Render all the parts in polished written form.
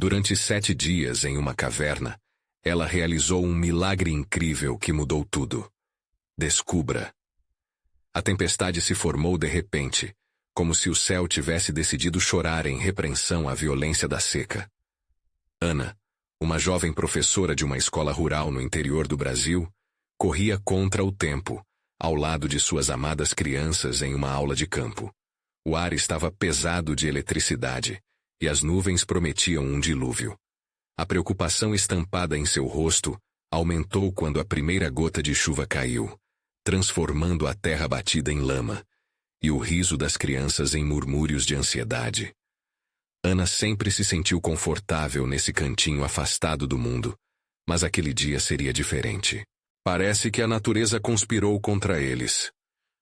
Durante 7 dias em uma caverna, ela realizou um milagre incrível que mudou tudo. Descubra. A tempestade se formou de repente, como se o céu tivesse decidido chorar em repreensão à violência da seca. Ana, uma jovem professora de uma escola rural no interior do Brasil, corria contra o tempo, ao lado de suas amadas crianças em uma aula de campo. O ar estava pesado de eletricidade, e as nuvens prometiam um dilúvio. A preocupação estampada em seu rosto aumentou quando a primeira gota de chuva caiu, transformando a terra batida em lama, e o riso das crianças em murmúrios de ansiedade. Ana sempre se sentiu confortável nesse cantinho afastado do mundo, mas aquele dia seria diferente. Parece que a natureza conspirou contra eles.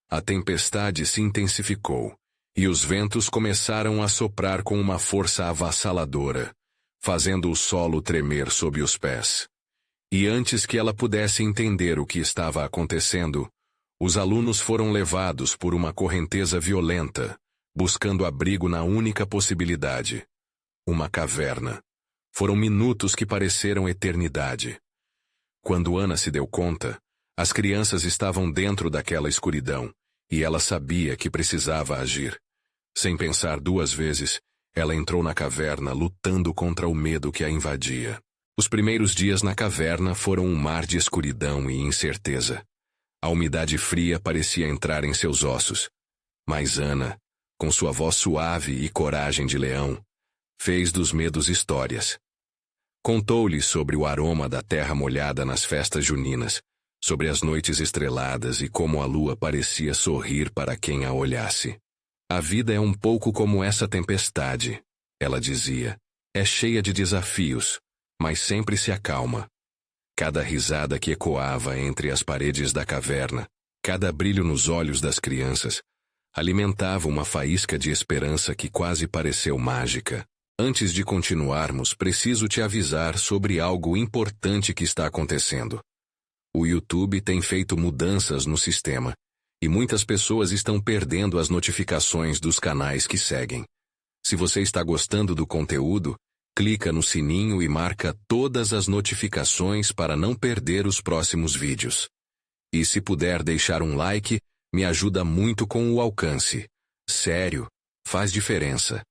A tempestade se intensificou, e os ventos começaram a soprar com uma força avassaladora, fazendo o solo tremer sob os pés. E antes que ela pudesse entender o que estava acontecendo, os alunos foram levados por uma correnteza violenta, buscando abrigo na única possibilidade: uma caverna. Foram minutos que pareceram eternidade. Quando Ana se deu conta, as crianças estavam dentro daquela escuridão, e ela sabia que precisava agir. Sem pensar 2 vezes, ela entrou na caverna lutando contra o medo que a invadia. Os primeiros dias na caverna foram um mar de escuridão e incerteza. A umidade fria parecia entrar em seus ossos. Mas Ana, com sua voz suave e coragem de leão, fez dos medos histórias. Contou-lhe sobre o aroma da terra molhada nas festas juninas, sobre as noites estreladas e como a lua parecia sorrir para quem a olhasse. A vida é um pouco como essa tempestade, ela dizia. É cheia de desafios, mas sempre se acalma. Cada risada que ecoava entre as paredes da caverna, cada brilho nos olhos das crianças, alimentava uma faísca de esperança que quase pareceu mágica. Antes de continuarmos, preciso te avisar sobre algo importante que está acontecendo. O YouTube tem feito mudanças no sistema, e muitas pessoas estão perdendo as notificações dos canais que seguem. Se você está gostando do conteúdo, clica no sininho e marca todas as notificações para não perder os próximos vídeos. E se puder deixar um like, me ajuda muito com o alcance. Sério, faz diferença.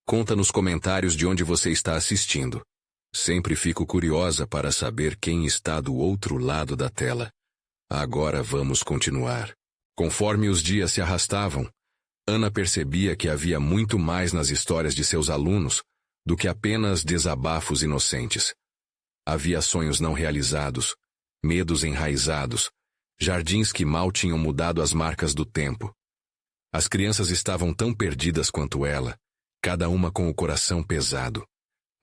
Conta nos comentários de onde você está assistindo. Sempre fico curiosa para saber quem está do outro lado da tela. Agora vamos continuar. Conforme os dias se arrastavam, Ana percebia que havia muito mais nas histórias de seus alunos do que apenas desabafos inocentes. Havia sonhos não realizados, medos enraizados, jardins que mal tinham mudado as marcas do tempo. As crianças estavam tão perdidas quanto ela, cada uma com o coração pesado.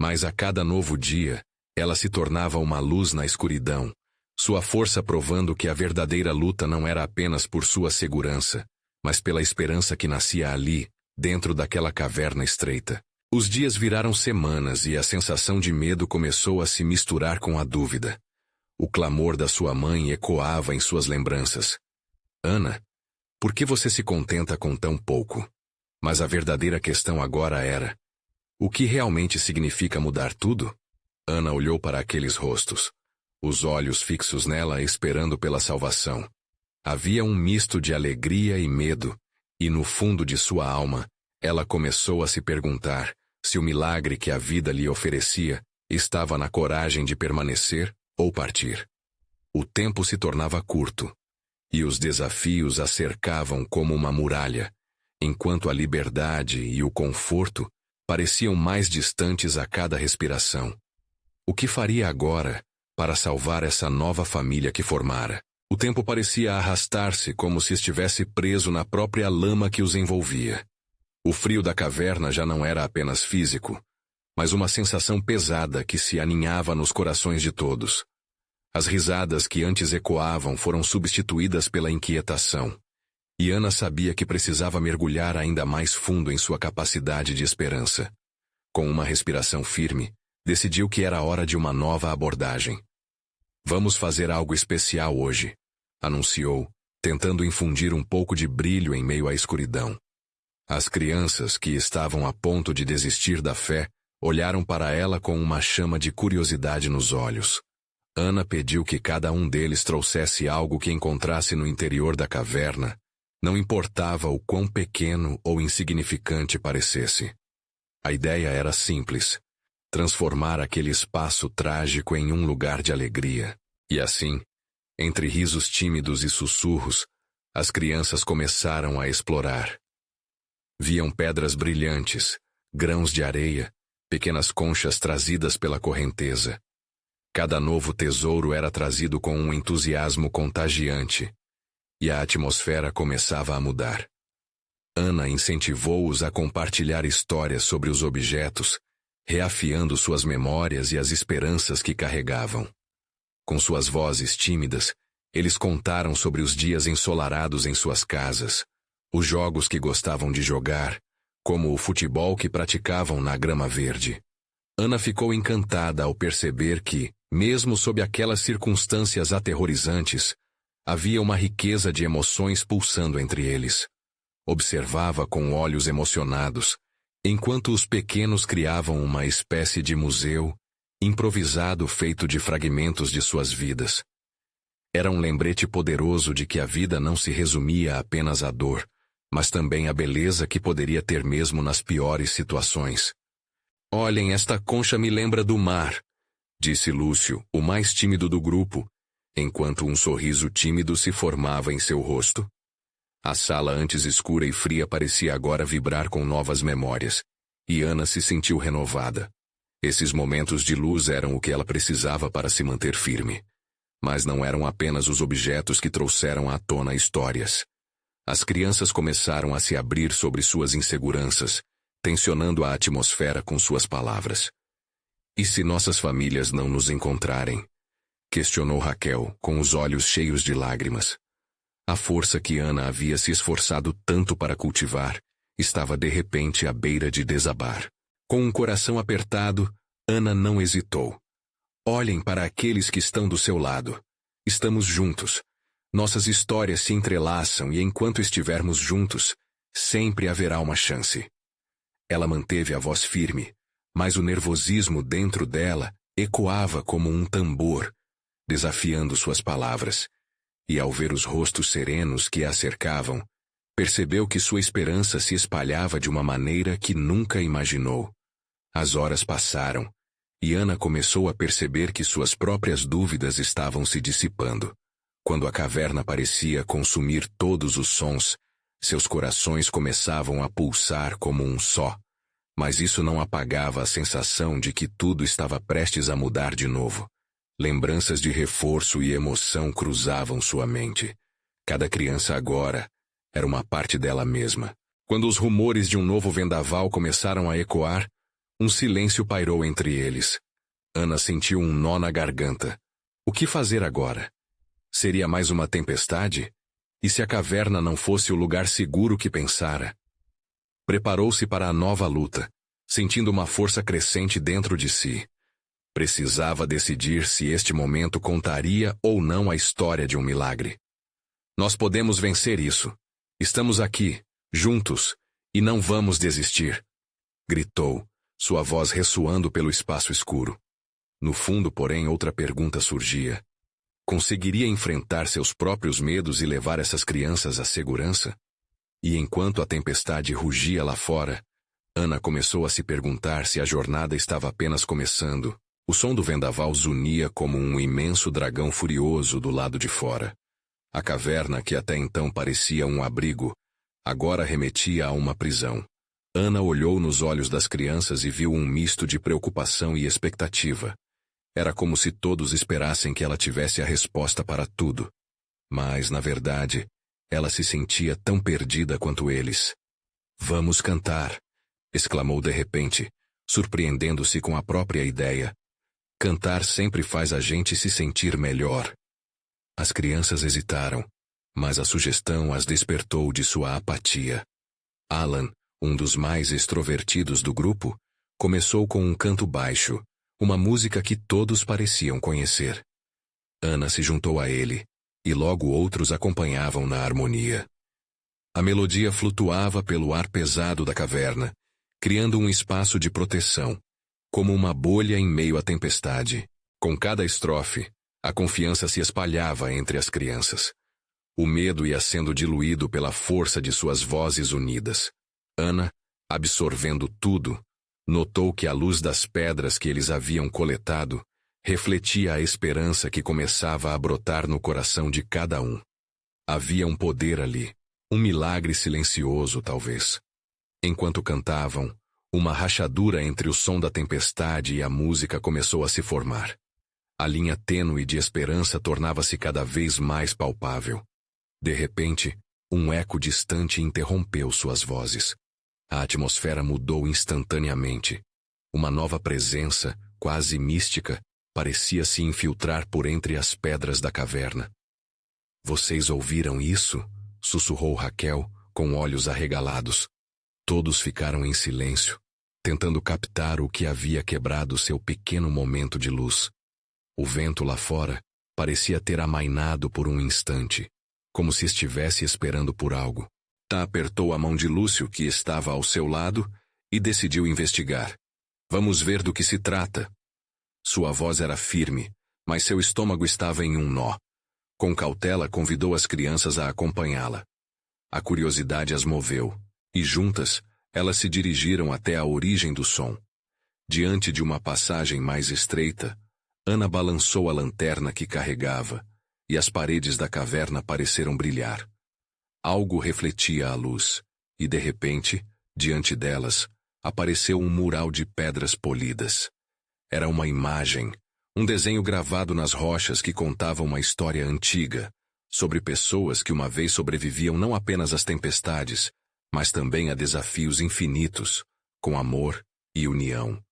Mas a cada novo dia, ela se tornava uma luz na escuridão, sua força provando que a verdadeira luta não era apenas por sua segurança, mas pela esperança que nascia ali, dentro daquela caverna estreita. Os dias viraram semanas e a sensação de medo começou a se misturar com a dúvida. O clamor da sua mãe ecoava em suas lembranças. Ana, por que você se contenta com tão pouco? Mas a verdadeira questão agora era: o que realmente significa mudar tudo? Ana olhou para aqueles rostos, os olhos fixos nela esperando pela salvação. Havia um misto de alegria e medo, e no fundo de sua alma, ela começou a se perguntar se o milagre que a vida lhe oferecia estava na coragem de permanecer ou partir. O tempo se tornava curto, e os desafios a cercavam como uma muralha, enquanto a liberdade e o conforto pareciam mais distantes a cada respiração. O que faria agora para salvar essa nova família que formara? O tempo parecia arrastar-se como se estivesse preso na própria lama que os envolvia. O frio da caverna já não era apenas físico, mas uma sensação pesada que se aninhava nos corações de todos. As risadas que antes ecoavam foram substituídas pela inquietação. E Ana sabia que precisava mergulhar ainda mais fundo em sua capacidade de esperança. Com uma respiração firme, decidiu que era hora de uma nova abordagem. Vamos fazer algo especial hoje, anunciou, tentando infundir um pouco de brilho em meio à escuridão. As crianças, que estavam a ponto de desistir da fé, Olharam para ela com uma chama de curiosidade nos olhos. Ana pediu que cada um deles trouxesse algo que encontrasse no interior da caverna, não importava o quão pequeno ou insignificante parecesse. A ideia era simples: transformar aquele espaço trágico em um lugar de alegria. E assim, entre risos tímidos e sussurros, as crianças começaram a explorar. Viam pedras brilhantes, grãos de areia, pequenas conchas trazidas pela correnteza. Cada novo tesouro era trazido com um entusiasmo contagiante, e a atmosfera começava a mudar. Ana incentivou-os a compartilhar histórias sobre os objetos, reafiando suas memórias e as esperanças que carregavam. Com suas vozes tímidas, eles contaram sobre os dias ensolarados em suas casas, os jogos que gostavam de jogar, como o futebol que praticavam na grama verde. Ana ficou encantada ao perceber que, mesmo sob aquelas circunstâncias aterrorizantes, havia uma riqueza de emoções pulsando entre eles. Observava com olhos emocionados, enquanto os pequenos criavam uma espécie de museu, improvisado feito de fragmentos de suas vidas. Era um lembrete poderoso de que a vida não se resumia apenas à dor, mas também à beleza que poderia ter mesmo nas piores situações. "Olhem, esta concha me lembra do mar", disse Lúcio, o mais tímido do grupo, enquanto um sorriso tímido se formava em seu rosto. A sala antes escura e fria parecia agora vibrar com novas memórias, e Ana se sentiu renovada. Esses momentos de luz eram o que ela precisava para se manter firme. Mas não eram apenas os objetos que trouxeram à tona histórias. As crianças começaram a se abrir sobre suas inseguranças, tensionando a atmosfera com suas palavras. "E se nossas famílias não nos encontrarem?", questionou Raquel, com os olhos cheios de lágrimas. A força que Ana havia se esforçado tanto para cultivar estava de repente à beira de desabar. Com um coração apertado, Ana não hesitou. "Olhem para aqueles que estão do seu lado. Estamos juntos. Nossas histórias se entrelaçam e enquanto estivermos juntos, sempre haverá uma chance." Ela manteve a voz firme, mas o nervosismo dentro dela ecoava como um tambor, desafiando suas palavras. E ao ver os rostos serenos que a cercavam, percebeu que sua esperança se espalhava de uma maneira que nunca imaginou. As horas passaram, e Ana começou a perceber que suas próprias dúvidas estavam se dissipando. Quando a caverna parecia consumir todos os sons, seus corações começavam a pulsar como um só, mas isso não apagava a sensação de que tudo estava prestes a mudar de novo. Lembranças de reforço e emoção cruzavam sua mente. Cada criança agora era uma parte dela mesma. Quando os rumores de um novo vendaval começaram a ecoar, um silêncio pairou entre eles. Ana sentiu um nó na garganta. O que fazer agora? Seria mais uma tempestade? E se a caverna não fosse o lugar seguro que pensara? Preparou-se para a nova luta, sentindo uma força crescente dentro de si. Precisava decidir se este momento contaria ou não a história de um milagre. "Nós podemos vencer isso. Estamos aqui, juntos, e não vamos desistir", gritou, sua voz ressoando pelo espaço escuro. No fundo, porém, outra pergunta surgia. Conseguiria enfrentar seus próprios medos e levar essas crianças à segurança? E enquanto a tempestade rugia lá fora, Ana começou a se perguntar se a jornada estava apenas começando. O som do vendaval zunia como um imenso dragão furioso do lado de fora. A caverna, que até então parecia um abrigo, agora remetia a uma prisão. Ana olhou nos olhos das crianças e viu um misto de preocupação e expectativa. Era como se todos esperassem que ela tivesse a resposta para tudo. Mas, na verdade, ela se sentia tão perdida quanto eles. "Vamos cantar", exclamou de repente, surpreendendo-se com a própria ideia. Cantar sempre faz a gente se sentir melhor. As crianças hesitaram, mas a sugestão as despertou de sua apatia. Alan, um dos mais extrovertidos do grupo, começou com um canto baixo, uma música que todos pareciam conhecer. Ana se juntou a ele, e logo outros acompanhavam na harmonia. A melodia flutuava pelo ar pesado da caverna, criando um espaço de proteção, Como uma bolha em meio à tempestade, com cada estrofe, a confiança se espalhava entre as crianças. O medo ia sendo diluído pela força de suas vozes unidas. Ana, absorvendo tudo, notou que a luz das pedras que eles haviam coletado refletia a esperança que começava a brotar no coração de cada um. Havia um poder ali, um milagre silencioso, talvez. Enquanto cantavam, uma rachadura entre o som da tempestade e a música começou a se formar. A linha tênue de esperança tornava-se cada vez mais palpável. De repente, um eco distante interrompeu suas vozes. A atmosfera mudou instantaneamente. Uma nova presença, quase mística, parecia se infiltrar por entre as pedras da caverna. "Vocês ouviram isso?" sussurrou Raquel, com olhos arregalados. Todos ficaram em silêncio, tentando captar o que havia quebrado seu pequeno momento de luz. O vento lá fora parecia ter amainado por um instante, como se estivesse esperando por algo. Tá apertou a mão de Lúcio, que estava ao seu lado, e decidiu investigar. "Vamos ver do que se trata." Sua voz era firme, mas seu estômago estava em um nó. Com cautela, convidou as crianças a acompanhá-la. A curiosidade as moveu, e juntas, elas se dirigiram até a origem do som. Diante de uma passagem mais estreita, Ana balançou a lanterna que carregava, e as paredes da caverna pareceram brilhar. Algo refletia a luz, e de repente, diante delas, apareceu um mural de pedras polidas. Era uma imagem, um desenho gravado nas rochas que contava uma história antiga, sobre pessoas que uma vez sobreviviam não apenas às tempestades, mas também a desafios infinitos, com amor e união.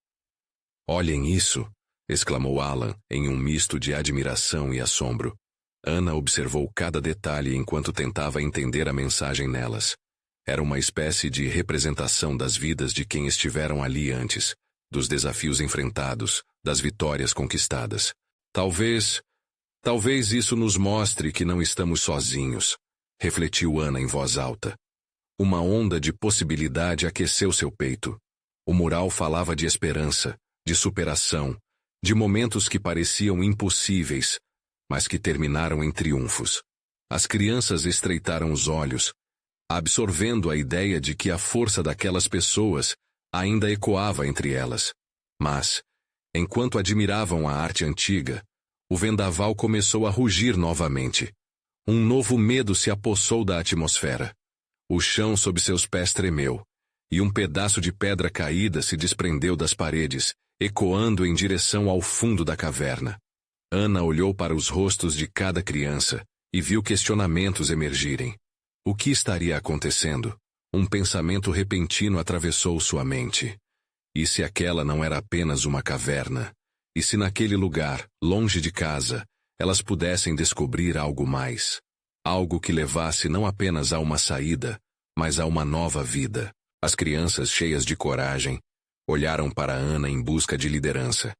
"Olhem isso!" exclamou Alan, em um misto de admiração e assombro. Ana observou cada detalhe enquanto tentava entender a mensagem nelas. Era uma espécie de representação das vidas de quem estiveram ali antes, dos desafios enfrentados, das vitórias conquistadas. Talvez isso nos mostre que não estamos sozinhos, refletiu Ana em voz alta. Uma onda de possibilidade aqueceu seu peito. O mural falava de esperança, de superação, de momentos que pareciam impossíveis, mas que terminaram em triunfos. As crianças estreitaram os olhos, absorvendo a ideia de que a força daquelas pessoas ainda ecoava entre elas. Mas, enquanto admiravam a arte antiga, o vendaval começou a rugir novamente. Um novo medo se apossou da atmosfera. O chão sob seus pés tremeu, e um pedaço de pedra caída se desprendeu das paredes, ecoando em direção ao fundo da caverna. Ana olhou para os rostos de cada criança e viu questionamentos emergirem. O que estaria acontecendo? Um pensamento repentino atravessou sua mente. E se aquela não era apenas uma caverna? E se naquele lugar, longe de casa, elas pudessem descobrir algo mais? Algo que levasse não apenas a uma saída, mas a uma nova vida. As crianças, cheias de coragem, olharam para Ana em busca de liderança.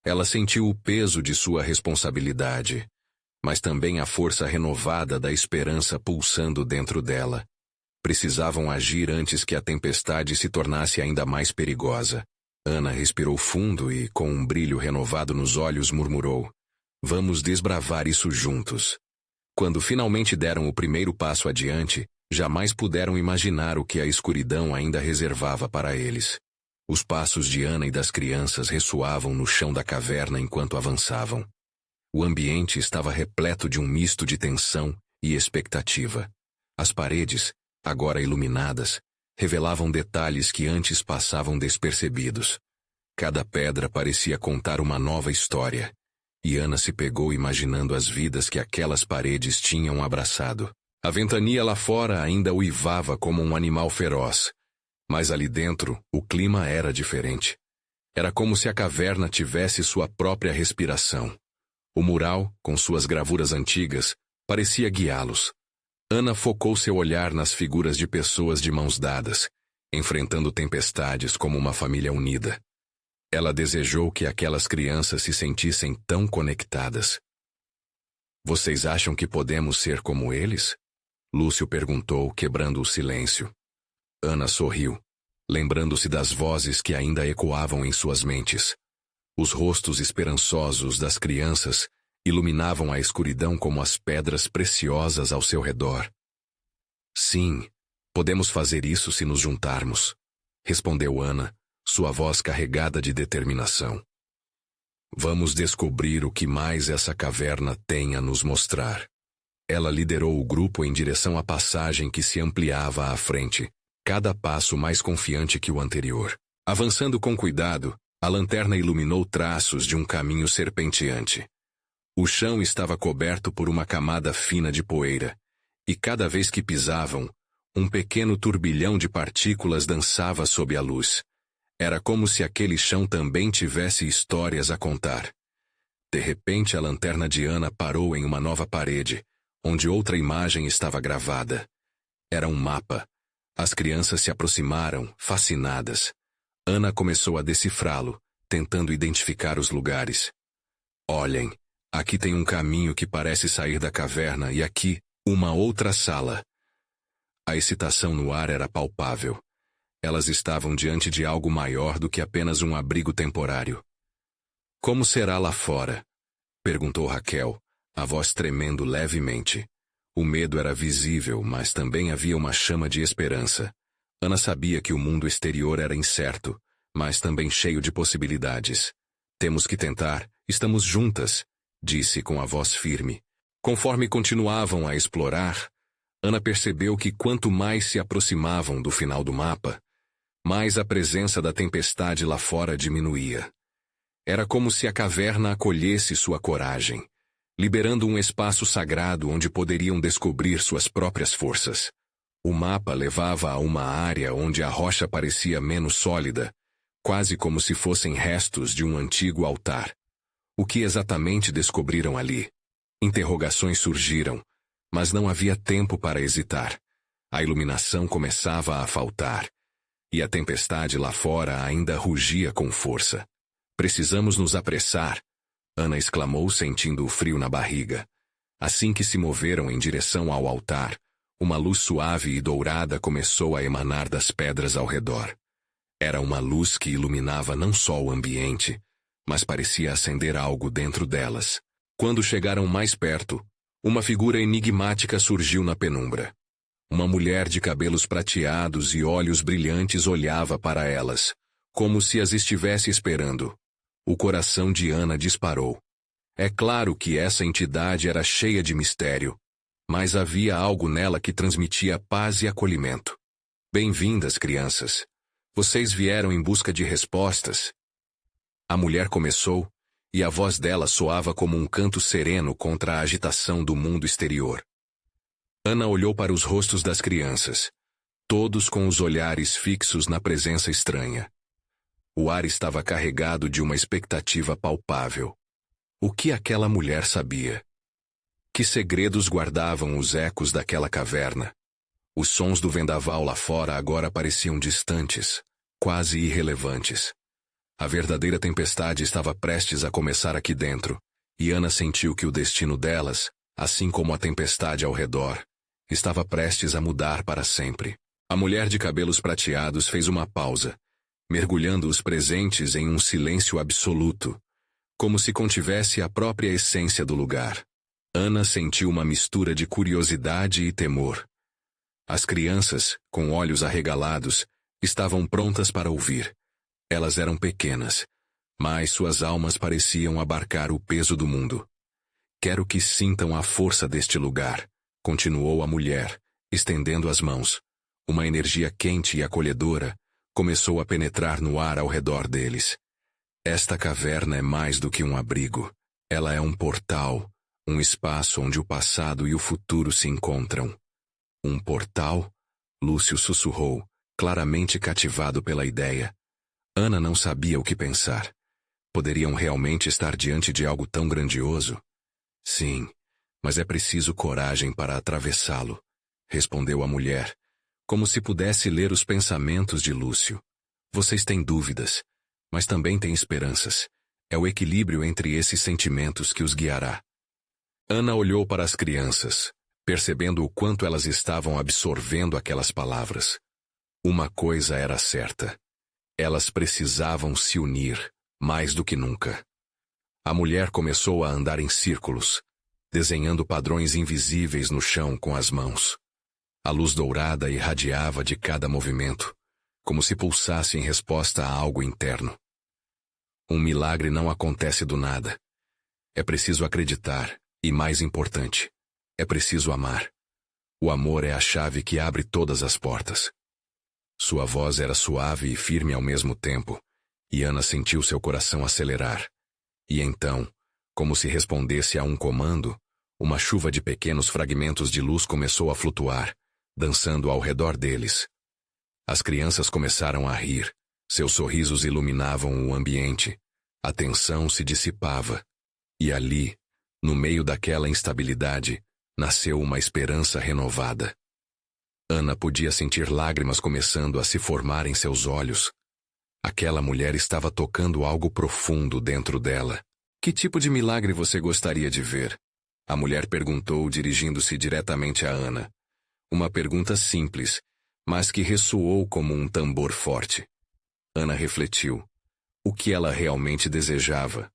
Ela sentiu o peso de sua responsabilidade, mas também a força renovada da esperança pulsando dentro dela. Precisavam agir antes que a tempestade se tornasse ainda mais perigosa. Ana respirou fundo e, com um brilho renovado nos olhos, murmurou: "Vamos desbravar isso juntos." Quando finalmente deram o primeiro passo adiante, jamais puderam imaginar o que a escuridão ainda reservava para eles. Os passos de Ana e das crianças ressoavam no chão da caverna enquanto avançavam. O ambiente estava repleto de um misto de tensão e expectativa. As paredes, agora iluminadas, revelavam detalhes que antes passavam despercebidos. Cada pedra parecia contar uma nova história, e Ana se pegou imaginando as vidas que aquelas paredes tinham abraçado. A ventania lá fora ainda uivava como um animal feroz, mas ali dentro o clima era diferente. Era como se a caverna tivesse sua própria respiração. O mural, com suas gravuras antigas, parecia guiá-los. Ana focou seu olhar nas figuras de pessoas de mãos dadas, enfrentando tempestades como uma família unida. Ela desejou que aquelas crianças se sentissem tão conectadas. "Vocês acham que podemos ser como eles?" Lúcio perguntou, quebrando o silêncio. Ana sorriu. lembrando-se das vozes que ainda ecoavam em suas mentes. Os rostos esperançosos das crianças iluminavam a escuridão como as pedras preciosas ao seu redor. Sim, podemos fazer isso se nos juntarmos, respondeu Ana, sua voz carregada de determinação. Vamos descobrir o que mais essa caverna tem a nos mostrar. Ela liderou o grupo em direção à passagem que se ampliava à frente, cada passo mais confiante que o anterior. Avançando com cuidado, a lanterna iluminou traços de um caminho serpenteante. O chão estava coberto por uma camada fina de poeira, e cada vez que pisavam, um pequeno turbilhão de partículas dançava sob a luz. Era como se aquele chão também tivesse histórias a contar. De repente, a lanterna de Ana parou em uma nova parede, onde outra imagem estava gravada. Era um mapa. As crianças se aproximaram, fascinadas. Ana começou a decifrá-lo, tentando identificar os lugares. Olhem, aqui tem um caminho que parece sair da caverna e aqui, uma outra sala. A excitação no ar era palpável. Elas estavam diante de algo maior do que apenas um abrigo temporário. Como será lá fora? Perguntou Raquel, a voz tremendo levemente. O medo era visível, mas também havia uma chama de esperança. Ana sabia que o mundo exterior era incerto, mas também cheio de possibilidades. Temos que tentar, estamos juntas, disse com a voz firme. Conforme continuavam a explorar, Ana percebeu que quanto mais se aproximavam do final do mapa, mais a presença da tempestade lá fora diminuía. Era como se a caverna acolhesse sua coragem, liberando um espaço sagrado onde poderiam descobrir suas próprias forças. O mapa levava a uma área onde a rocha parecia menos sólida, quase como se fossem restos de um antigo altar. O que exatamente descobriram ali? Interrogações surgiram, mas não havia tempo para hesitar. A iluminação começava a faltar, e a tempestade lá fora ainda rugia com força. Precisamos nos apressar, Ana exclamou sentindo o frio na barriga. Assim que se moveram em direção ao altar, uma luz suave e dourada começou a emanar das pedras ao redor. Era uma luz que iluminava não só o ambiente, mas parecia acender algo dentro delas. Quando chegaram mais perto, uma figura enigmática surgiu na penumbra. Uma mulher de cabelos prateados e olhos brilhantes olhava para elas, como se as estivesse esperando. O coração de Ana disparou. É claro que essa entidade era cheia de mistério, mas havia algo nela que transmitia paz e acolhimento. Bem-vindas, crianças. Vocês vieram em busca de respostas. A mulher começou, e a voz dela soava como um canto sereno contra a agitação do mundo exterior. Ana olhou para os rostos das crianças, todos com os olhares fixos na presença estranha. O ar estava carregado de uma expectativa palpável. O que aquela mulher sabia? Que segredos guardavam os ecos daquela caverna? Os sons do vendaval lá fora agora pareciam distantes, quase irrelevantes. A verdadeira tempestade estava prestes a começar aqui dentro, e Ana sentiu que o destino delas, assim como a tempestade ao redor, estava prestes a mudar para sempre. A mulher de cabelos prateados fez uma pausa, mergulhando os presentes em um silêncio absoluto, como se contivesse a própria essência do lugar. Ana sentiu uma mistura de curiosidade e temor. As crianças, com olhos arregalados, estavam prontas para ouvir. Elas eram pequenas, mas suas almas pareciam abarcar o peso do mundo. Quero que sintam a força deste lugar, continuou a mulher, estendendo as mãos. Uma energia quente e acolhedora começou a penetrar no ar ao redor deles. Esta caverna é mais do que um abrigo. Ela é um portal, um espaço onde o passado e o futuro se encontram. Um portal? Lúcio sussurrou, claramente cativado pela ideia. Ana não sabia o que pensar. Poderiam realmente estar diante de algo tão grandioso? Sim, mas é preciso coragem para atravessá-lo, respondeu a mulher, como se pudesse ler os pensamentos de Lúcio. Vocês têm dúvidas, mas também têm esperanças. É o equilíbrio entre esses sentimentos que os guiará. Ana olhou para as crianças, percebendo o quanto elas estavam absorvendo aquelas palavras. Uma coisa era certa. Elas precisavam se unir, mais do que nunca. A mulher começou a andar em círculos, desenhando padrões invisíveis no chão com as mãos. A luz dourada irradiava de cada movimento, como se pulsasse em resposta a algo interno. Um milagre não acontece do nada. É preciso acreditar, e mais importante, é preciso amar. O amor é a chave que abre todas as portas. Sua voz era suave e firme ao mesmo tempo, e Ana sentiu seu coração acelerar. E então, como se respondesse a um comando, uma chuva de pequenos fragmentos de luz começou a flutuar, dançando ao redor deles. As crianças começaram a rir, seus sorrisos iluminavam o ambiente, a tensão se dissipava. E ali, no meio daquela instabilidade, nasceu uma esperança renovada. Ana podia sentir lágrimas começando a se formar em seus olhos. Aquela mulher estava tocando algo profundo dentro dela. Que tipo de milagre você gostaria de ver? A mulher perguntou, dirigindo-se diretamente a Ana. Uma pergunta simples, mas que ressoou como um tambor forte. Ana refletiu. O que ela realmente desejava?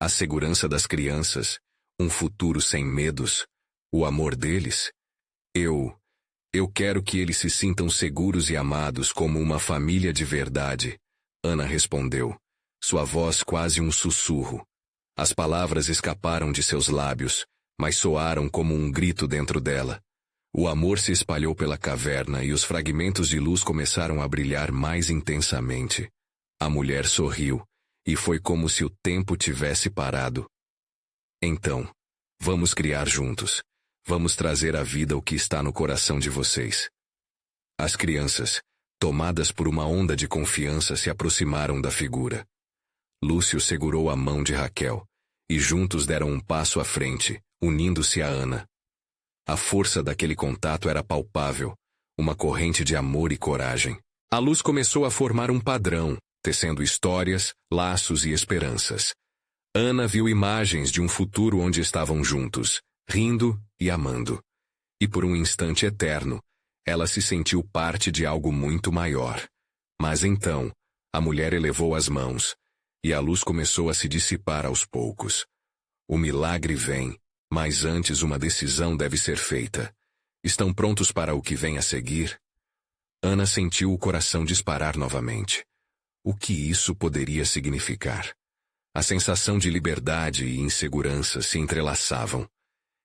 A segurança das crianças, um futuro sem medos, o amor deles? Eu quero que eles se sintam seguros e amados como uma família de verdade, Ana respondeu, sua voz quase um sussurro. As palavras escaparam de seus lábios, mas soaram como um grito dentro dela. O amor se espalhou pela caverna e os fragmentos de luz começaram a brilhar mais intensamente. A mulher sorriu, e foi como se o tempo tivesse parado. Então, vamos criar juntos. Vamos trazer à vida o que está no coração de vocês. As crianças, tomadas por uma onda de confiança, se aproximaram da figura. Lúcio segurou a mão de Raquel, e juntos deram um passo à frente, unindo-se a Ana. A força daquele contato era palpável, uma corrente de amor e coragem. A luz começou a formar um padrão, tecendo histórias, laços e esperanças. Ana viu imagens de um futuro onde estavam juntos, rindo e amando. E por um instante eterno, ela se sentiu parte de algo muito maior. Mas então, a mulher elevou as mãos, e a luz começou a se dissipar aos poucos. O milagre vem, mas antes uma decisão deve ser feita. Estão prontos para o que vem a seguir? Ana sentiu o coração disparar novamente. O que isso poderia significar? A sensação de liberdade e insegurança se entrelaçavam.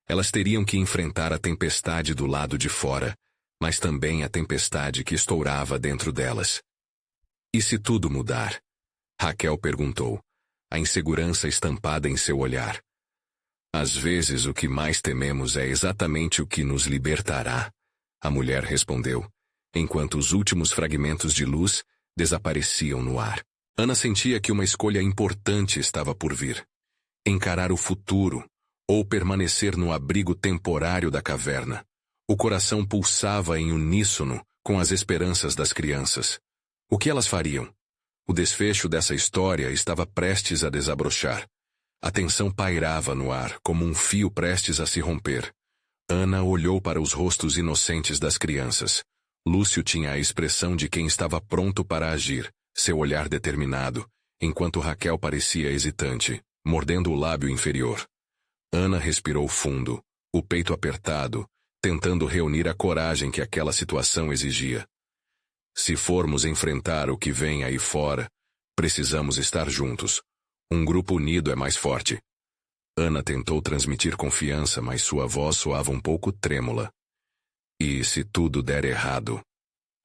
Elas teriam que enfrentar a tempestade do lado de fora, mas também a tempestade que estourava dentro delas. E se tudo mudar? Raquel perguntou, a insegurança estampada em seu olhar. Às vezes o que mais tememos é exatamente o que nos libertará, a mulher respondeu, enquanto os últimos fragmentos de luz desapareciam no ar. Ana sentia que uma escolha importante estava por vir. Encarar o futuro, ou permanecer no abrigo temporário da caverna. O coração pulsava em uníssono com as esperanças das crianças. O que elas fariam? O desfecho dessa história estava prestes a desabrochar. A tensão pairava no ar como um fio prestes a se romper. Ana olhou para os rostos inocentes das crianças. Lúcio tinha a expressão de quem estava pronto para agir, seu olhar determinado, enquanto Raquel parecia hesitante, mordendo o lábio inferior. Ana respirou fundo, o peito apertado, tentando reunir a coragem que aquela situação exigia. Se formos enfrentar o que vem aí fora, precisamos estar juntos. Um grupo unido é mais forte. Ana tentou transmitir confiança, mas sua voz soava um pouco trêmula. E se tudo der errado?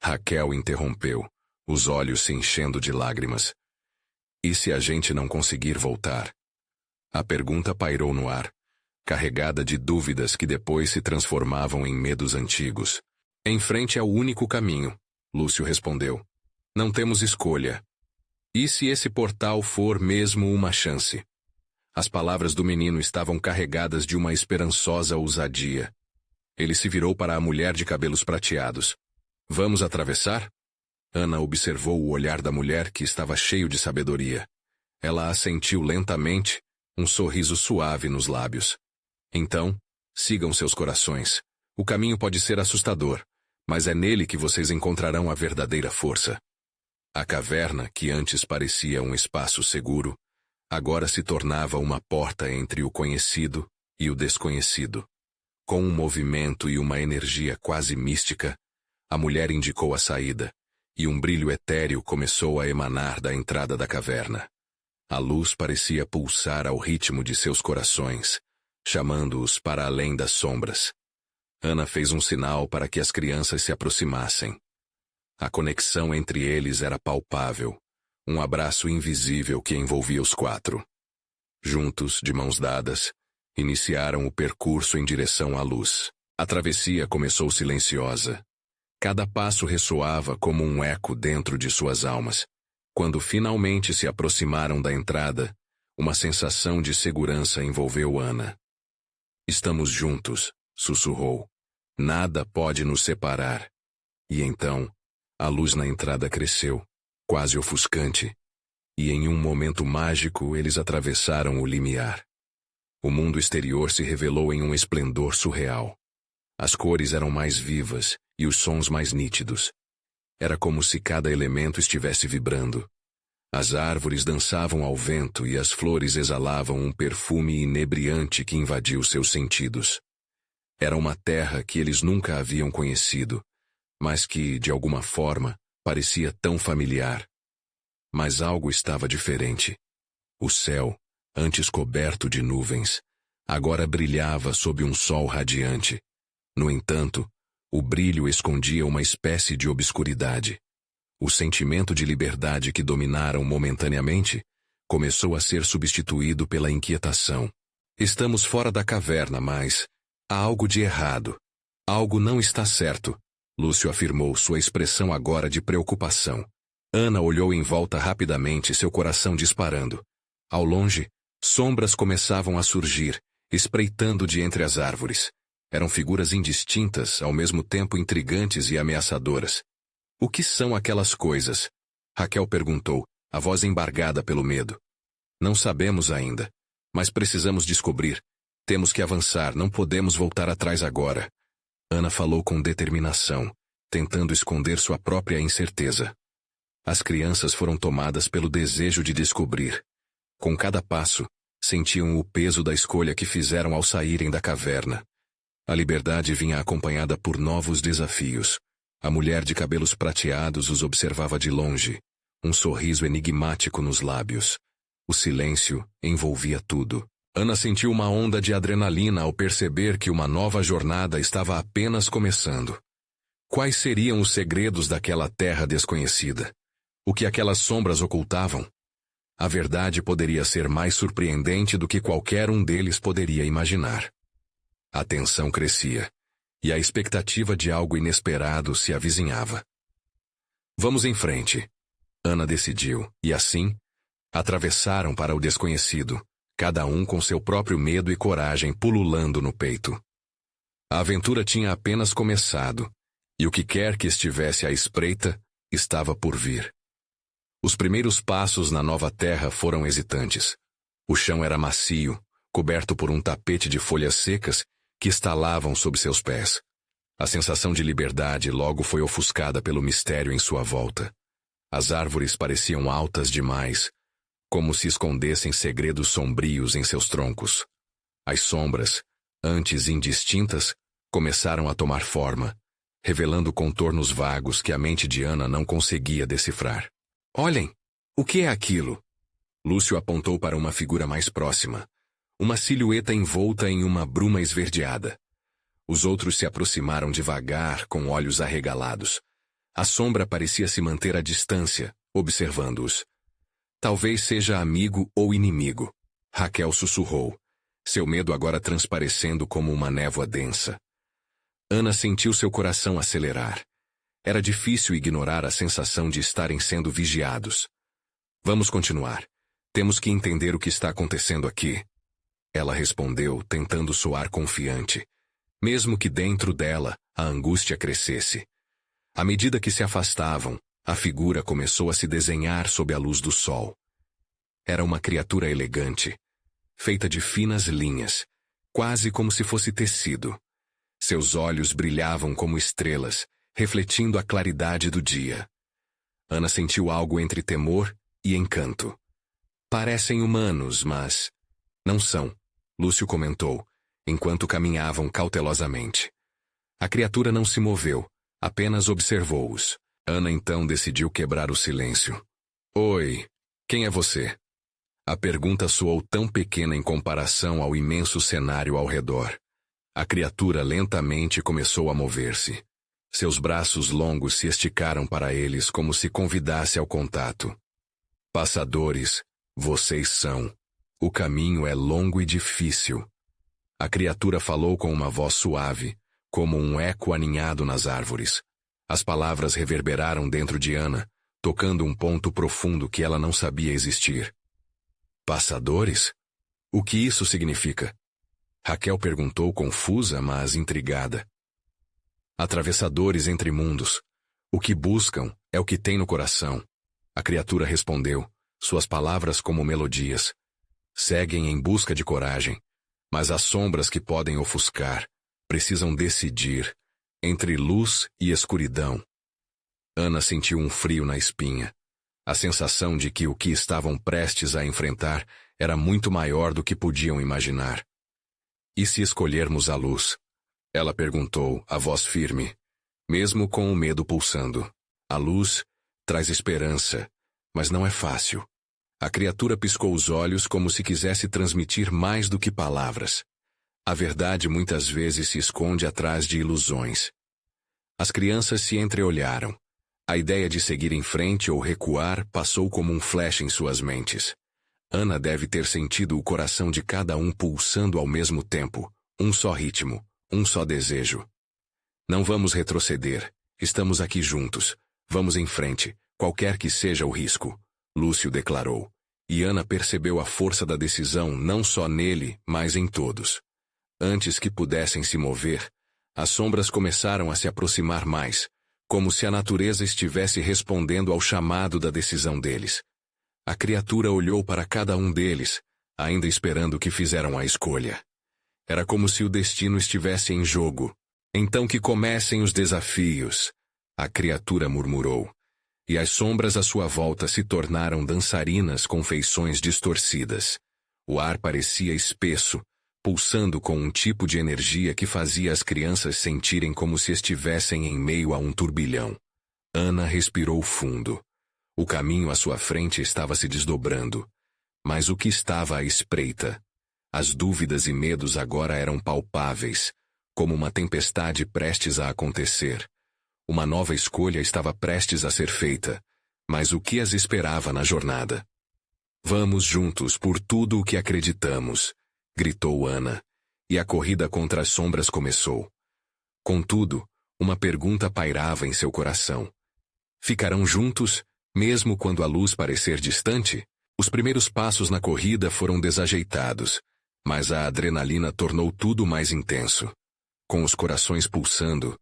Raquel interrompeu, os olhos se enchendo de lágrimas. E se a gente não conseguir voltar? A pergunta pairou no ar, carregada de dúvidas que depois se transformavam em medos antigos. Em frente é o único caminho, Lúcio respondeu. Não temos escolha. E se esse portal for mesmo uma chance? As palavras do menino estavam carregadas de uma esperançosa ousadia. Ele se virou para a mulher de cabelos prateados. Vamos atravessar? Ana observou o olhar da mulher que estava cheio de sabedoria. Ela assentiu lentamente, um sorriso suave nos lábios. Então, sigam seus corações. O caminho pode ser assustador, Mas é nele que vocês encontrarão a verdadeira força. A caverna, que antes parecia um espaço seguro, agora se tornava uma porta entre o conhecido e o desconhecido. Com um movimento e uma energia quase mística, a mulher indicou a saída, e um brilho etéreo começou a emanar da entrada da caverna. A luz parecia pulsar ao ritmo de seus corações, chamando-os para além das sombras. Ana fez um sinal para que as crianças se aproximassem. A conexão entre eles era palpável, um abraço invisível que envolvia os quatro. Juntos, de mãos dadas, iniciaram o percurso em direção à luz. A travessia começou silenciosa. Cada passo ressoava como um eco dentro de suas almas. Quando finalmente se aproximaram da entrada, uma sensação de segurança envolveu Ana. Estamos juntos, sussurrou. Nada pode nos separar. E então, a luz na entrada cresceu, quase ofuscante, e em um momento mágico eles atravessaram o limiar. O mundo exterior se revelou em um esplendor surreal. As cores eram mais vivas e os sons mais nítidos. Era como se cada elemento estivesse vibrando. As árvores dançavam ao vento e as flores exalavam um perfume inebriante que invadiu seus sentidos. Era uma terra que eles nunca haviam conhecido, mas que, de alguma forma, parecia tão familiar. Mas algo estava diferente. O céu, antes coberto de nuvens, agora brilhava sob um sol radiante. No entanto, o brilho escondia uma espécie de obscuridade. O sentimento de liberdade que dominaram momentaneamente começou a ser substituído pela inquietação. Estamos fora da caverna, mas há algo de errado. Algo não está certo, Lúcio afirmou, sua expressão agora de preocupação. Ana olhou em volta rapidamente, seu coração disparando. Ao longe, sombras começavam a surgir, espreitando de entre as árvores. Eram figuras indistintas, ao mesmo tempo intrigantes e ameaçadoras. O que são aquelas coisas? Raquel perguntou, a voz embargada pelo medo. Não sabemos ainda, mas precisamos descobrir. Temos que avançar, não podemos voltar atrás agora. Ana falou com determinação, tentando esconder sua própria incerteza. As crianças foram tomadas pelo desejo de descobrir. Com cada passo, sentiam o peso da escolha que fizeram ao saírem da caverna. A liberdade vinha acompanhada por novos desafios. A mulher de cabelos prateados os observava de longe, um sorriso enigmático nos lábios. O silêncio envolvia tudo. Ana sentiu uma onda de adrenalina ao perceber que uma nova jornada estava apenas começando. Quais seriam os segredos daquela terra desconhecida? O que aquelas sombras ocultavam? A verdade poderia ser mais surpreendente do que qualquer um deles poderia imaginar. A tensão crescia, e a expectativa de algo inesperado se avizinhava. Vamos em frente, Ana decidiu, e assim, atravessaram para o desconhecido, cada um com seu próprio medo e coragem pululando no peito. A aventura tinha apenas começado, e o que quer que estivesse à espreita, estava por vir. Os primeiros passos na nova terra foram hesitantes. O chão era macio, coberto por um tapete de folhas secas que estalavam sob seus pés. A sensação de liberdade logo foi ofuscada pelo mistério em sua volta. As árvores pareciam altas demais, como se escondessem segredos sombrios em seus troncos. As sombras, antes indistintas, começaram a tomar forma, revelando contornos vagos que a mente de Ana não conseguia decifrar. Olhem! O que é aquilo? Lúcio apontou para uma figura mais próxima. Uma silhueta envolta em uma bruma esverdeada. Os outros se aproximaram devagar, com olhos arregalados. A sombra parecia se manter à distância, observando-os. Talvez seja amigo ou inimigo, Raquel sussurrou, seu medo agora transparecendo como uma névoa densa. Ana sentiu seu coração acelerar. Era difícil ignorar a sensação de estarem sendo vigiados. Vamos continuar. Temos que entender o que está acontecendo aqui. Ela respondeu, tentando soar confiante, mesmo que dentro dela a angústia crescesse. À medida que se afastavam, a figura começou a se desenhar sob a luz do sol. Era uma criatura elegante, feita de finas linhas, quase como se fosse tecido. Seus olhos brilhavam como estrelas, refletindo a claridade do dia. Ana sentiu algo entre temor e encanto. Parecem humanos, mas... não são, Lúcio comentou, enquanto caminhavam cautelosamente. A criatura não se moveu, apenas observou-os. Ana então decidiu quebrar o silêncio. Oi, quem é você? A pergunta soou tão pequena em comparação ao imenso cenário ao redor. A criatura lentamente começou a mover-se. Seus braços longos se esticaram para eles como se convidasse ao contato. Passadores, vocês são. O caminho é longo e difícil. A criatura falou com uma voz suave, como um eco aninhado nas árvores. As palavras reverberaram dentro de Ana, tocando um ponto profundo que ela não sabia existir. Passadores? O que isso significa? Raquel perguntou confusa, mas intrigada. Atravessadores entre mundos. O que buscam é o que tem no coração. A criatura respondeu, suas palavras como melodias. Seguem em busca de coragem, mas as sombras que podem ofuscar precisam decidir entre luz e escuridão. Ana sentiu um frio na espinha. A sensação de que o que estavam prestes a enfrentar era muito maior do que podiam imaginar. E se escolhermos a luz? Ela perguntou, a voz firme, mesmo com o medo pulsando. A luz traz esperança, mas não é fácil. A criatura piscou os olhos como se quisesse transmitir mais do que palavras. A verdade muitas vezes se esconde atrás de ilusões. As crianças se entreolharam. A ideia de seguir em frente ou recuar passou como um flash em suas mentes. Ana deve ter sentido o coração de cada um pulsando ao mesmo tempo, um só ritmo, um só desejo. Não vamos retroceder, estamos aqui juntos, vamos em frente, qualquer que seja o risco, Lúcio declarou. E Ana percebeu a força da decisão não só nele, mas em todos. Antes que pudessem se mover, as sombras começaram a se aproximar mais, como se a natureza estivesse respondendo ao chamado da decisão deles. A criatura olhou para cada um deles, ainda esperando que fizeram a escolha. Era como se o destino estivesse em jogo. Então que comecem os desafios, a criatura murmurou. E as sombras à sua volta se tornaram dançarinas com feições distorcidas. O ar parecia espesso, pulsando com um tipo de energia que fazia as crianças sentirem como se estivessem em meio a um turbilhão. Ana respirou fundo. O caminho à sua frente estava se desdobrando. Mas o que estava à espreita? As dúvidas e medos agora eram palpáveis, como uma tempestade prestes a acontecer. Uma nova escolha estava prestes a ser feita, mas o que as esperava na jornada? Vamos juntos por tudo o que acreditamos, gritou Ana, e a corrida contra as sombras começou. Contudo, uma pergunta pairava em seu coração. Ficarão juntos, mesmo quando a luz parecer distante? Os primeiros passos na corrida foram desajeitados, mas a adrenalina tornou tudo mais intenso. Com os corações pulsando,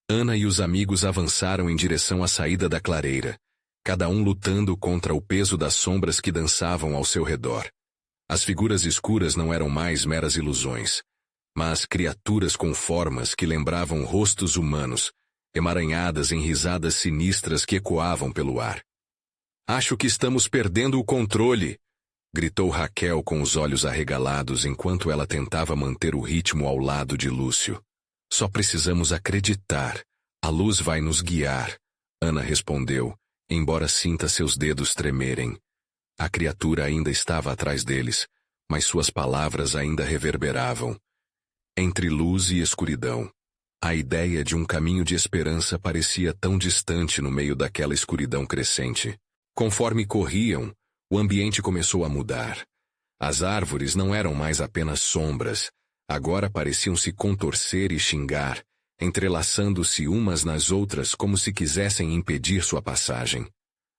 Ana e os amigos avançaram em direção à saída da clareira, cada um lutando contra o peso das sombras que dançavam ao seu redor. As figuras escuras não eram mais meras ilusões, mas criaturas com formas que lembravam rostos humanos, emaranhadas em risadas sinistras que ecoavam pelo ar. Acho que estamos perdendo o controle, gritou Raquel com os olhos arregalados enquanto ela tentava manter o ritmo ao lado de Lúcio. Só precisamos acreditar. A luz vai nos guiar, Ana respondeu, embora sinta seus dedos tremerem. A criatura ainda estava atrás deles, mas suas palavras ainda reverberavam. Entre luz e escuridão. A ideia de um caminho de esperança parecia tão distante no meio daquela escuridão crescente. Conforme corriam, o ambiente começou a mudar. As árvores não eram mais apenas sombras, agora pareciam se contorcer e xingar, entrelaçando-se umas nas outras como se quisessem impedir sua passagem.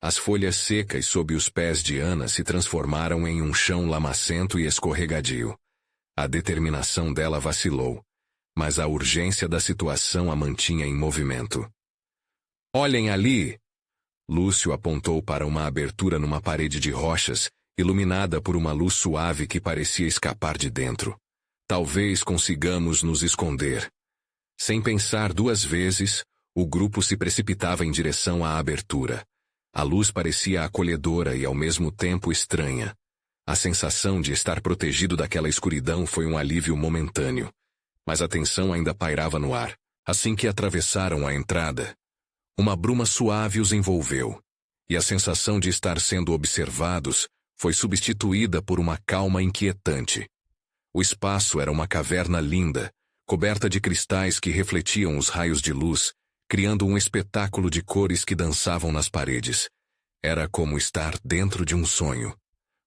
As folhas secas sob os pés de Ana se transformaram em um chão lamacento e escorregadio. A determinação dela vacilou, mas a urgência da situação a mantinha em movimento. Olhem ali! Lúcio apontou para uma abertura numa parede de rochas, iluminada por uma luz suave que parecia escapar de dentro. Talvez consigamos nos esconder. Sem pensar duas vezes, O grupo se precipitava em direção à abertura. A luz parecia acolhedora e ao mesmo tempo estranha. A sensação de estar protegido daquela escuridão foi um alívio momentâneo. Mas a tensão ainda pairava no ar. Assim que atravessaram a entrada, uma bruma suave os envolveu, e a sensação de estar sendo observados foi substituída por uma calma inquietante. O espaço era uma caverna linda, coberta de cristais que refletiam os raios de luz, criando um espetáculo de cores que dançavam nas paredes. Era como estar dentro de um sonho.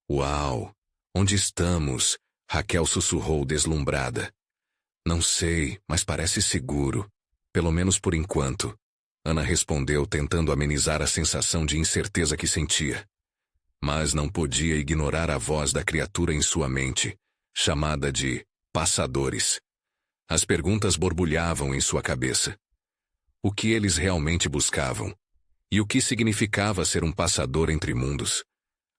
Uau! Onde estamos? Raquel sussurrou deslumbrada. Não sei, mas parece seguro. Pelo menos por enquanto. Ana respondeu, tentando amenizar a sensação de incerteza que sentia. Mas não podia ignorar a voz da criatura em sua mente, chamada de passadores. As perguntas borbulhavam em sua cabeça. O que eles realmente buscavam? E o que significava ser um passador entre mundos?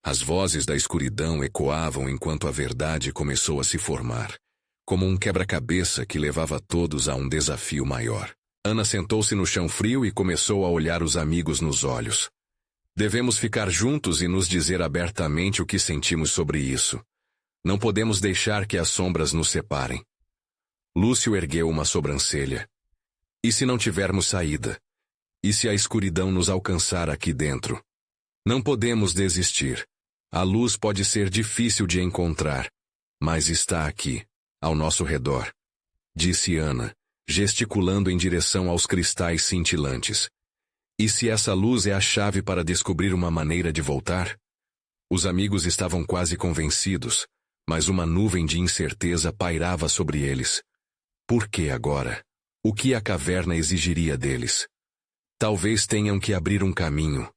As vozes da escuridão ecoavam enquanto a verdade começou a se formar, como um quebra-cabeça que levava todos a um desafio maior. Ana sentou-se no chão frio e começou a olhar os amigos nos olhos. Devemos ficar juntos e nos dizer abertamente o que sentimos sobre isso. Não podemos deixar que as sombras nos separem. Lúcio ergueu uma sobrancelha. E se não tivermos saída? E se a escuridão nos alcançar aqui dentro? Não podemos desistir. A luz pode ser difícil de encontrar, mas está aqui, ao nosso redor, disse Ana, gesticulando em direção aos cristais cintilantes. E se essa luz é a chave para descobrir uma maneira de voltar? Os amigos estavam quase convencidos, mas uma nuvem de incerteza pairava sobre eles. Por que agora? O que a caverna exigiria deles? Talvez tenham que abrir um caminho.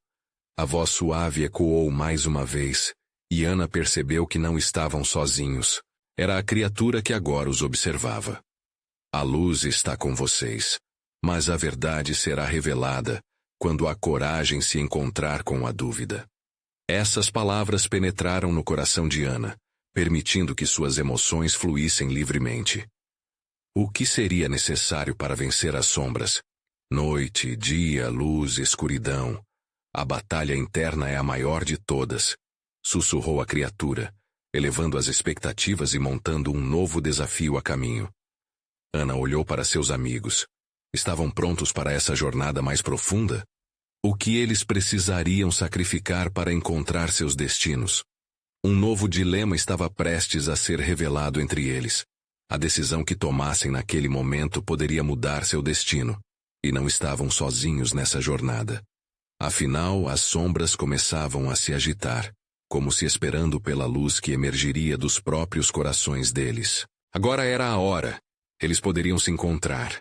A voz suave ecoou mais uma vez, e Ana percebeu que não estavam sozinhos. Era a criatura que agora os observava. A luz está com vocês, mas a verdade será revelada quando a coragem se encontrar com a dúvida. Essas palavras penetraram no coração de Ana, permitindo que suas emoções fluíssem livremente. O que seria necessário para vencer as sombras? Noite, dia, luz, escuridão. A batalha interna é a maior de todas, sussurrou a criatura, elevando as expectativas e montando um novo desafio a caminho. Ana olhou para seus amigos. Estavam prontos para essa jornada mais profunda? O que eles precisariam sacrificar para encontrar seus destinos? Um novo dilema estava prestes a ser revelado entre eles. A decisão que tomassem naquele momento poderia mudar seu destino, e não estavam sozinhos nessa jornada. Afinal, as sombras começavam a se agitar, como se esperando pela luz que emergiria dos próprios corações deles. Agora era a hora. Eles poderiam se encontrar,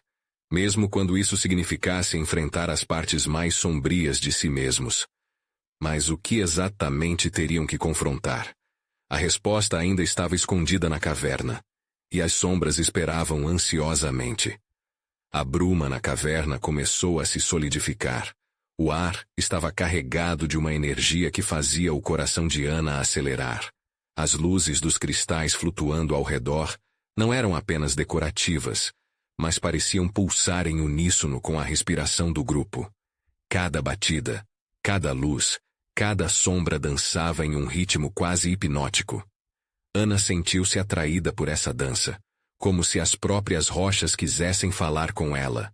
mesmo quando isso significasse enfrentar as partes mais sombrias de si mesmos. Mas o que exatamente teriam que confrontar? A resposta ainda estava escondida na caverna, e as sombras esperavam ansiosamente. A bruma na caverna começou a se solidificar. O ar estava carregado de uma energia que fazia o coração de Ana acelerar. As luzes dos cristais flutuando ao redor não eram apenas decorativas, mas pareciam pulsar em uníssono com a respiração do grupo. Cada batida, cada luz, cada sombra dançava em um ritmo quase hipnótico. Ana sentiu-se atraída por essa dança, como se as próprias rochas quisessem falar com ela.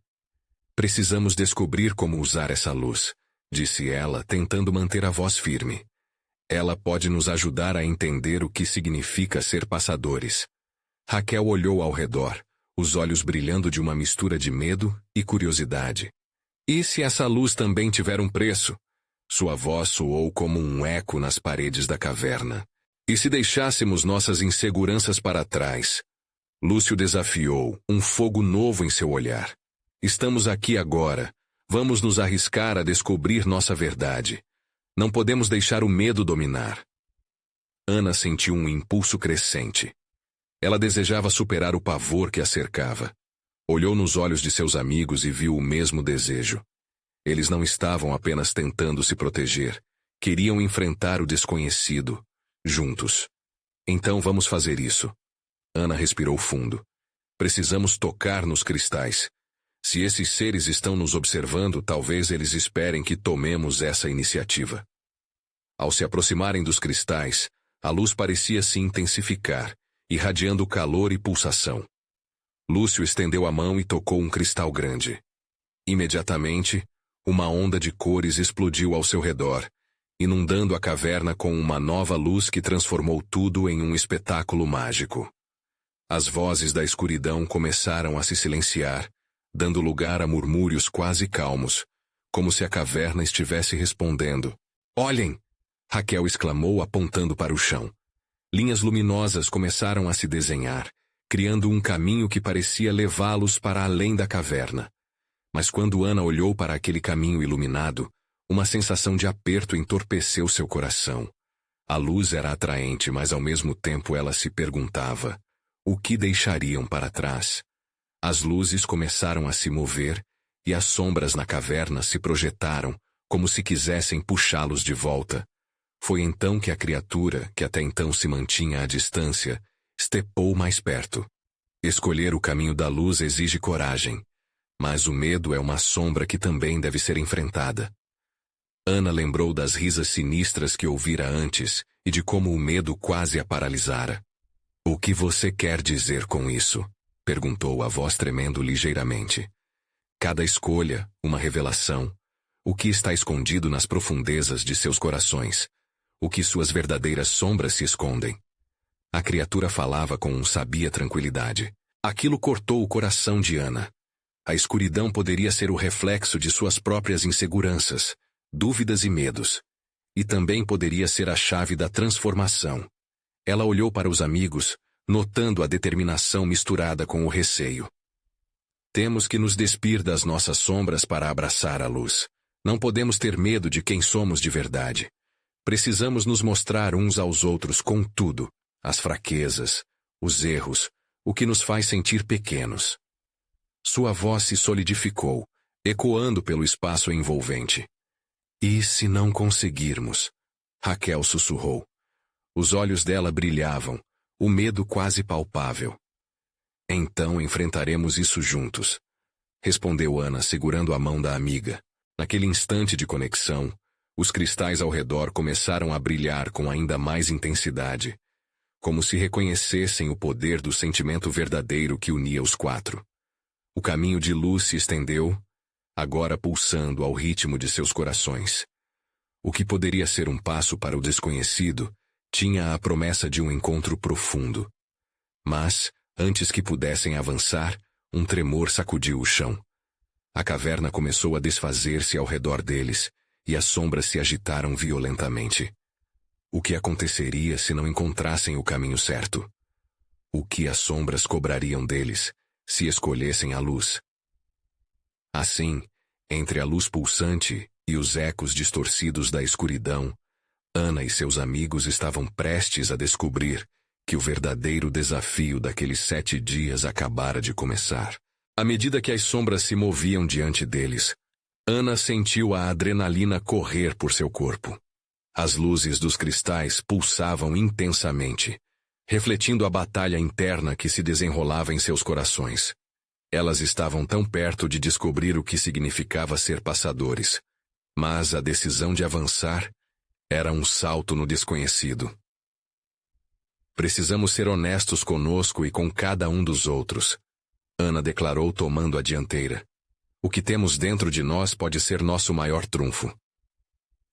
Precisamos descobrir como usar essa luz, disse ela, tentando manter a voz firme. Ela pode nos ajudar a entender o que significa ser passadores. Raquel olhou ao redor, os olhos brilhando de uma mistura de medo e curiosidade. E se essa luz também tiver um preço? Sua voz soou como um eco nas paredes da caverna. E se deixássemos nossas inseguranças para trás? Lúcio desafiou, um fogo novo em seu olhar. Estamos aqui agora. Vamos nos arriscar a descobrir nossa verdade. Não podemos deixar o medo dominar. Ana sentiu um impulso crescente. Ela desejava superar o pavor que a cercava. Olhou nos olhos de seus amigos e viu o mesmo desejo. Eles não estavam apenas tentando se proteger. Queriam enfrentar o desconhecido, juntos. Então vamos fazer isso. Ana respirou fundo. Precisamos tocar nos cristais. Se esses seres estão nos observando, talvez eles esperem que tomemos essa iniciativa. Ao se aproximarem dos cristais, a luz parecia se intensificar, irradiando calor e pulsação. Lúcio estendeu a mão e tocou um cristal grande. Imediatamente, uma onda de cores explodiu ao seu redor, inundando a caverna com uma nova luz que transformou tudo em um espetáculo mágico. As vozes da escuridão começaram a se silenciar, dando lugar a murmúrios quase calmos, como se a caverna estivesse respondendo. "Olhem!" Raquel exclamou apontando para o chão. Linhas luminosas começaram a se desenhar, criando um caminho que parecia levá-los para além da caverna. Mas quando Ana olhou para aquele caminho iluminado, uma sensação de aperto entorpeceu seu coração. A luz era atraente, mas ao mesmo tempo ela se perguntava: o que deixariam para trás? As luzes começaram a se mover, e as sombras na caverna se projetaram, como se quisessem puxá-los de volta. Foi então que a criatura, que até então se mantinha à distância, estepou mais perto. Escolher o caminho da luz exige coragem, mas o medo é uma sombra que também deve ser enfrentada. Ana lembrou das risas sinistras que ouvira antes e de como o medo quase a paralisara. "O que você quer dizer com isso?" perguntou a voz tremendo ligeiramente. "Cada escolha, uma revelação. O que está escondido nas profundezas de seus corações? O que suas verdadeiras sombras se escondem?" A criatura falava com sabia tranquilidade. Aquilo cortou o coração de Ana. A escuridão poderia ser o reflexo de suas próprias inseguranças, dúvidas e medos. E também poderia ser a chave da transformação. Ela olhou para os amigos, notando a determinação misturada com o receio. "Temos que nos despir das nossas sombras para abraçar a luz. Não podemos ter medo de quem somos de verdade. Precisamos nos mostrar uns aos outros com tudo, as fraquezas, os erros, o que nos faz sentir pequenos." Sua voz se solidificou, ecoando pelo espaço envolvente. "E se não conseguirmos?" Raquel sussurrou. Os olhos dela brilhavam, o medo quase palpável. "Então enfrentaremos isso juntos", respondeu Ana, segurando a mão da amiga. Naquele instante de conexão, os cristais ao redor começaram a brilhar com ainda mais intensidade, como se reconhecessem o poder do sentimento verdadeiro que unia os quatro. O caminho de luz se estendeu, agora pulsando ao ritmo de seus corações. O que poderia ser um passo para o desconhecido tinha a promessa de um encontro profundo. Mas, antes que pudessem avançar, um tremor sacudiu o chão. A caverna começou a desfazer-se ao redor deles, e as sombras se agitaram violentamente. O que aconteceria se não encontrassem o caminho certo? O que as sombras cobrariam deles, se escolhessem a luz? Assim, entre a luz pulsante e os ecos distorcidos da escuridão, Ana e seus amigos estavam prestes a descobrir que o verdadeiro desafio daqueles 7 dias acabara de começar. À medida que as sombras se moviam diante deles, Ana sentiu a adrenalina correr por seu corpo. As luzes dos cristais pulsavam intensamente, refletindo a batalha interna que se desenrolava em seus corações. Elas estavam tão perto de descobrir o que significava ser passadores, mas a decisão de avançar era um salto no desconhecido. "Precisamos ser honestos conosco e com cada um dos outros", Ana declarou tomando a dianteira. "O que temos dentro de nós pode ser nosso maior trunfo."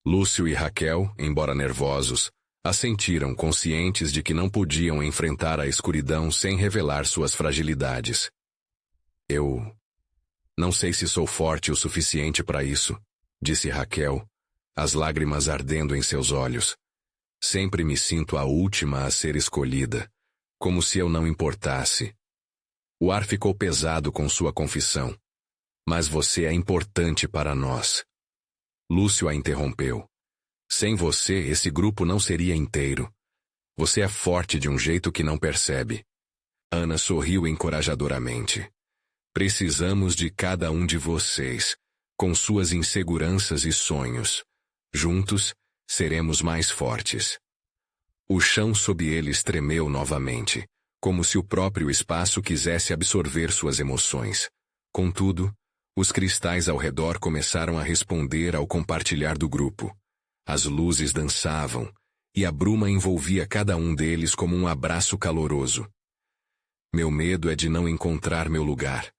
Lúcio e Raquel, embora nervosos, assentiram, conscientes de que não podiam enfrentar a escuridão sem revelar suas fragilidades. "Eu não sei se sou forte o suficiente para isso", disse Raquel, as lágrimas ardendo em seus olhos. "Sempre me sinto a última a ser escolhida, como se eu não importasse." O ar ficou pesado com sua confissão. "Mas você é importante para nós." Lúcio a interrompeu. "Sem você, esse grupo não seria inteiro. Você é forte de um jeito que não percebe." Ana sorriu encorajadoramente. "Precisamos de cada um de vocês, com suas inseguranças e sonhos. Juntos, seremos mais fortes." O chão sob eles tremeu novamente, como se o próprio espaço quisesse absorver suas emoções. Contudo, Os cristais ao redor começaram a responder ao compartilhar do grupo. As luzes dançavam, e a bruma envolvia cada um deles como um abraço caloroso. Meu medo é de não encontrar meu lugar,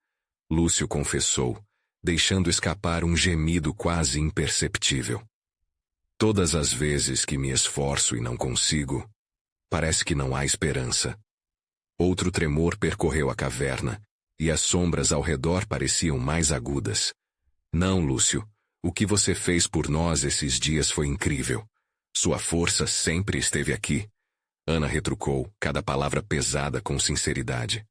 Lúcio confessou, deixando escapar um gemido quase imperceptível. Todas as vezes que me esforço e não consigo, parece que não há esperança. Outro tremor percorreu a caverna, e as sombras ao redor pareciam mais agudas. Não, Lúcio, o que você fez por nós esses dias foi incrível. Sua força sempre esteve aqui. Ana retrucou, cada palavra pesada com sinceridade.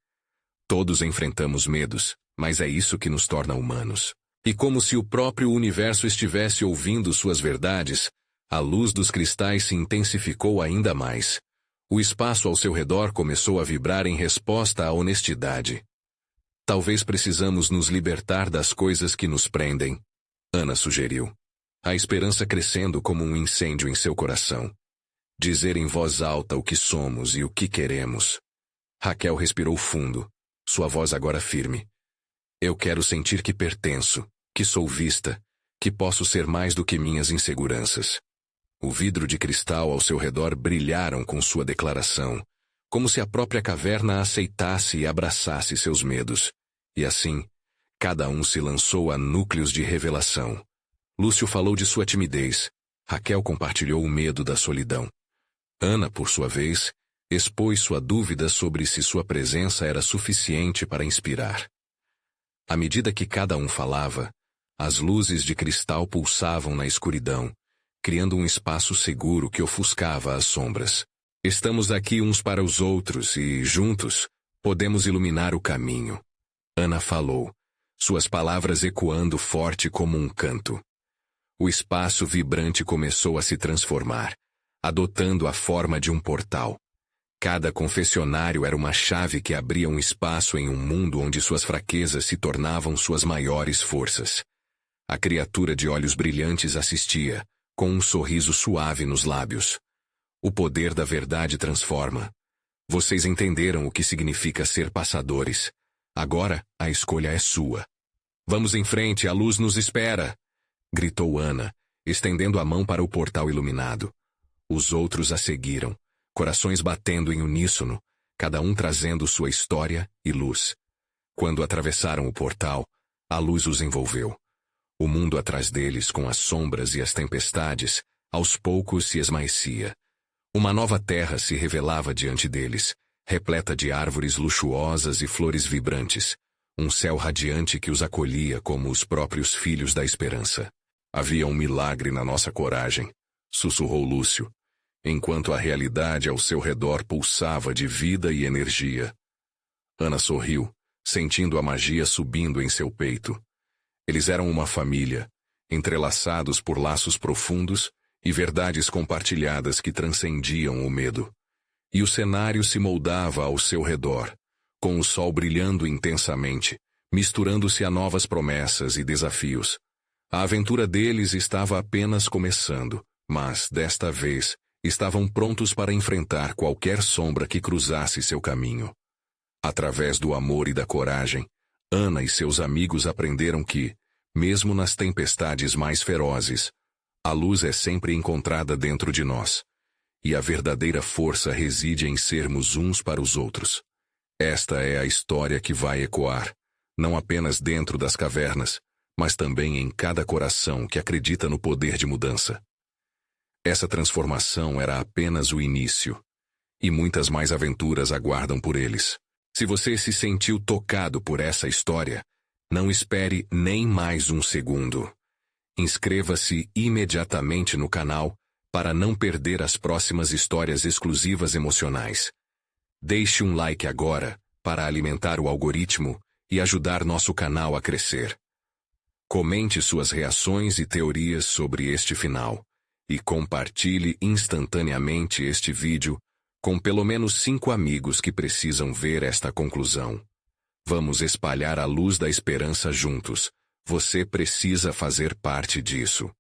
Todos enfrentamos medos, mas é isso que nos torna humanos. E como se o próprio universo estivesse ouvindo suas verdades, a luz dos cristais se intensificou ainda mais. O espaço ao seu redor começou a vibrar em resposta à honestidade. Talvez precisamos nos libertar das coisas que nos prendem, Ana sugeriu. A esperança crescendo como um incêndio em seu coração. Dizer em voz alta o que somos e o que queremos. Raquel respirou fundo, sua voz agora firme. Eu quero sentir que pertenço, que sou vista, que posso ser mais do que minhas inseguranças. O vidro de cristal ao seu redor brilharam com sua declaração, como se a própria caverna aceitasse e abraçasse seus medos. E assim, cada um se lançou a núcleos de revelação. Lúcio falou de sua timidez. Raquel compartilhou o medo da solidão. Ana, por sua vez, expôs sua dúvida sobre se sua presença era suficiente para inspirar. À medida que cada um falava, as luzes de cristal pulsavam na escuridão, criando um espaço seguro que ofuscava as sombras. Estamos aqui uns para os outros e, juntos, podemos iluminar o caminho. Ana falou, suas palavras ecoando forte como um canto. O espaço vibrante começou a se transformar, adotando a forma de um portal. Cada confessionário era uma chave que abria um espaço em um mundo onde suas fraquezas se tornavam suas maiores forças. A criatura de olhos brilhantes assistia, com um sorriso suave nos lábios. O poder da verdade transforma. Vocês entenderam o que significa ser passadores. Agora, a escolha é sua. Vamos em frente, a luz nos espera! Gritou Ana, estendendo a mão para o portal iluminado. Os outros a seguiram, corações batendo em uníssono, cada um trazendo sua história e luz. Quando atravessaram o portal, a luz os envolveu. O mundo atrás deles, com as sombras e as tempestades, aos poucos se esmaecia. Uma nova terra se revelava diante deles, repleta de árvores luxuosas e flores vibrantes, um céu radiante que os acolhia como os próprios filhos da esperança. Havia um milagre na nossa coragem, sussurrou Lúcio, enquanto a realidade ao seu redor pulsava de vida e energia. Ana sorriu, sentindo a magia subindo em seu peito. Eles eram uma família, entrelaçados por laços profundos e verdades compartilhadas que transcendiam o medo. E o cenário se moldava ao seu redor, com o sol brilhando intensamente, misturando-se a novas promessas e desafios. A aventura deles estava apenas começando, mas, desta vez, estavam prontos para enfrentar qualquer sombra que cruzasse seu caminho. Através do amor e da coragem, Ana e seus amigos aprenderam que, mesmo nas tempestades mais ferozes, a luz é sempre encontrada dentro de nós, e a verdadeira força reside em sermos uns para os outros. Esta é a história que vai ecoar, não apenas dentro das cavernas, mas também em cada coração que acredita no poder de mudança. Essa transformação era apenas o início, e muitas mais aventuras aguardam por eles. Se você se sentiu tocado por essa história, não espere nem mais um segundo. Inscreva-se imediatamente no canal para não perder as próximas histórias exclusivas emocionais. Deixe um like agora para alimentar o algoritmo e ajudar nosso canal a crescer. Comente suas reações e teorias sobre este final e compartilhe instantaneamente este vídeo com pelo menos 5 amigos que precisam ver esta conclusão. Vamos espalhar a luz da esperança juntos. Você precisa fazer parte disso.